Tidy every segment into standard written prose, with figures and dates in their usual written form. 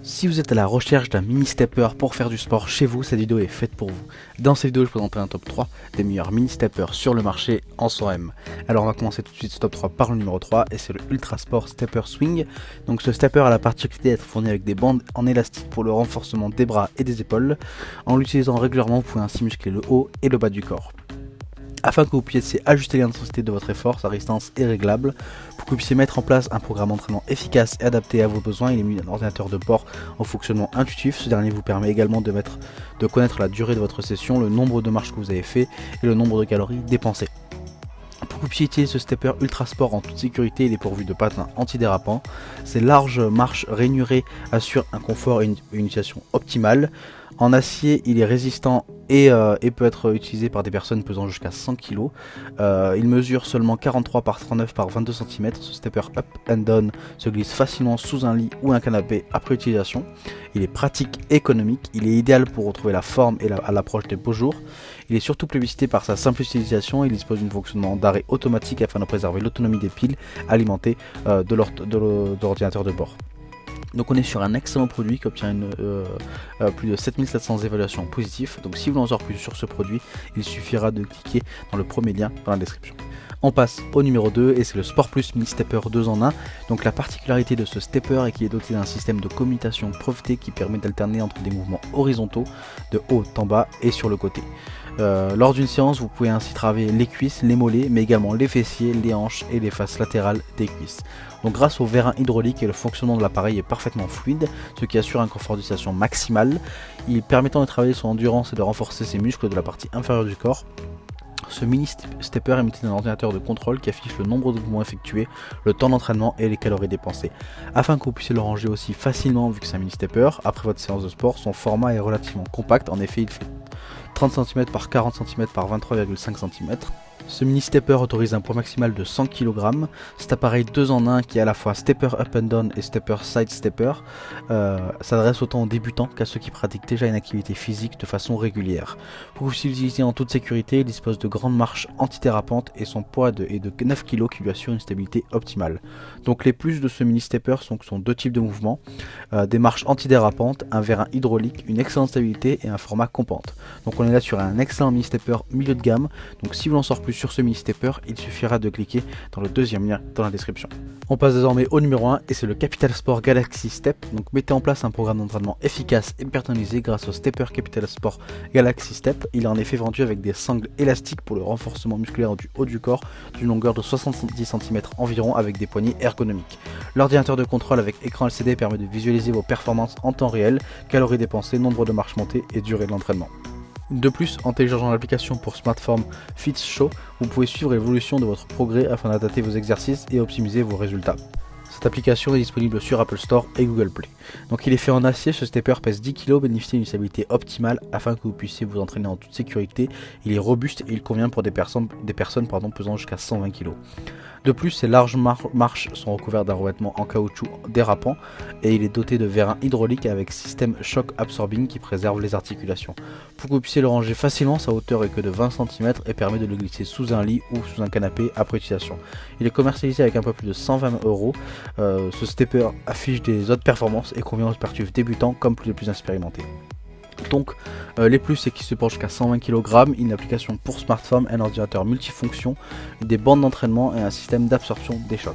Si vous êtes à la recherche d'un mini stepper pour faire du sport chez vous, cette vidéo est faite pour vous. Dans cette vidéo, je présenterai un top 3 des meilleurs mini steppers sur le marché en 100M. Alors on va commencer tout de suite ce top 3 par le numéro 3 et c'est le Ultra Sport Stepper Swing. Donc ce stepper a la particularité d'être fourni avec des bandes en élastique pour le renforcement des bras et des épaules. En l'utilisant régulièrement, vous pouvez ainsi muscler le haut et le bas du corps. Afin que vous puissiez ajuster l'intensité de votre effort, sa résistance est réglable. Pour que vous puissiez mettre en place un programme d'entraînement efficace et adapté à vos besoins, il est muni d'un ordinateur de bord en fonctionnement intuitif. Ce dernier vous permet également de connaître la durée de votre session, le nombre de marches que vous avez fait et le nombre de calories dépensées. Pour que vous puissiez utiliser ce stepper ultra sport en toute sécurité, il est pourvu de patins antidérapants. Ces larges marches rainurées assurent un confort et une utilisation optimale. En acier, il est résistant et peut être utilisé par des personnes pesant jusqu'à 100 kg. Il mesure seulement 43 par 39 par 22 cm. Ce stepper up and down se glisse facilement sous un lit ou un canapé après utilisation. Il est pratique et économique. Il est idéal pour retrouver la forme et à l'approche des beaux jours. Il est surtout plébiscité par sa simple utilisation. Il dispose d'un fonctionnement d'arrêt automatique afin de préserver l'autonomie des piles alimentées de l'ordinateur de bord. Donc on est sur un excellent produit qui obtient plus de 7700 évaluations positives. Donc si vous voulez en savoir plus sur ce produit, il suffira de cliquer dans le premier lien dans la description. On passe au numéro 2 et c'est le Sport Plus Mini Stepper 2 en 1. Donc la particularité de ce stepper est qu'il est doté d'un système de commutation breveté qui permet d'alterner entre des mouvements horizontaux de haut en bas et sur le côté. Lors d'une séance, vous pouvez ainsi travailler les cuisses, les mollets, mais également les fessiers, les hanches et les faces latérales des cuisses. Donc grâce au vérin hydraulique et le fonctionnement de l'appareil est parfaitement fluide, ce qui assure un confort d'utilisation maximal. Il permettant de travailler son endurance et de renforcer ses muscles de la partie inférieure du corps. Ce mini stepper est muté d'un ordinateur de contrôle qui affiche le nombre de mouvements effectués, le temps d'entraînement et les calories dépensées. Afin que vous puissiez le ranger aussi facilement vu que c'est un mini stepper, après votre séance de sport, son format est relativement compact. En effet, il fait 30 cm par 40 cm par 23,5 cm. Ce mini stepper autorise un poids maximal de 100 kg. Cet appareil 2 en 1 qui est à la fois stepper up and down et stepper side stepper s'adresse autant aux débutants qu'à ceux qui pratiquent déjà une activité physique de façon régulière. Pour vous l'utiliser en toute sécurité, il dispose de grandes marches antidérapantes et son poids est de 9 kg qui lui assure une stabilité optimale. Donc les plus de ce mini stepper sont deux types de mouvements, des marches antidérapantes, un vérin hydraulique, une excellente stabilité et un format compante. Donc on est là sur un excellent mini stepper milieu de gamme. Donc si vous voulez en savoir plus sur ce mini stepper, il suffira de cliquer dans le deuxième lien dans la description. On passe désormais au numéro 1 et c'est le Capital Sport Galaxy Step. Donc mettez en place un programme d'entraînement efficace et personnalisé grâce au stepper Capital Sport Galaxy Step. Il est en effet vendu avec des sangles élastiques pour le renforcement musculaire du haut du corps d'une longueur de 70 cm environ avec des poignées ergonomiques. L'ordinateur de contrôle avec écran LCD permet de visualiser vos performances en temps réel, calories dépensées, nombre de marches montées et durée de l'entraînement. De plus, en téléchargeant l'application pour smartphone FitShow, vous pouvez suivre l'évolution de votre progrès afin d'adapter vos exercices et optimiser vos résultats. Cette application est disponible sur Apple Store et Google Play. Donc il est fait en acier, ce stepper pèse 10 kg, bénéficie d'une stabilité optimale afin que vous puissiez vous entraîner en toute sécurité. Il est robuste et il convient pour des personnes pesant jusqu'à 120 kg. De plus, ces larges marches sont recouvertes d'un revêtement en caoutchouc dérapant et il est doté de vérin hydraulique avec système shock absorbing qui préserve les articulations. Pour que vous puissiez le ranger facilement, sa hauteur est que de 20 cm et permet de le glisser sous un lit ou sous un canapé après utilisation. Il est commercialisé avec un peu plus de 120 €. Ce stepper affiche des autres performances et convient aux sportifs débutants comme les plus expérimentés. Donc les plus c'est qu'il se porte jusqu'à 120 kg, une application pour smartphone, un ordinateur multifonction, des bandes d'entraînement et un système d'absorption des chocs.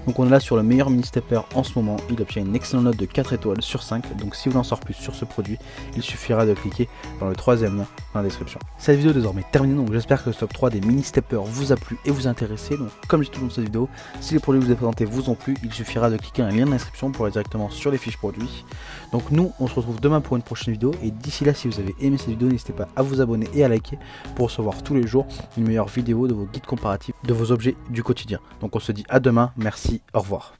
Donc on est là sur le meilleur mini stepper en ce moment, il obtient une excellente note de 4 étoiles sur 5, donc si vous voulez en savoir plus sur ce produit, il suffira de cliquer dans le troisième lien dans la description. Cette vidéo est désormais terminée, donc j'espère que ce top 3 des mini steppers vous a plu et vous intéressé. Donc comme je dis tout dans cette vidéo, si les produits que je vous ai présentés vous ont plu, il suffira de cliquer dans le lien dans la description pour aller directement sur les fiches produits. Donc nous on se retrouve demain pour une prochaine vidéo et d'ici là si vous avez aimé cette vidéo, n'hésitez pas à vous abonner et à liker pour recevoir tous les jours une meilleure vidéo de vos guides comparatifs de vos objets du quotidien. Donc on se dit à demain, merci, au revoir.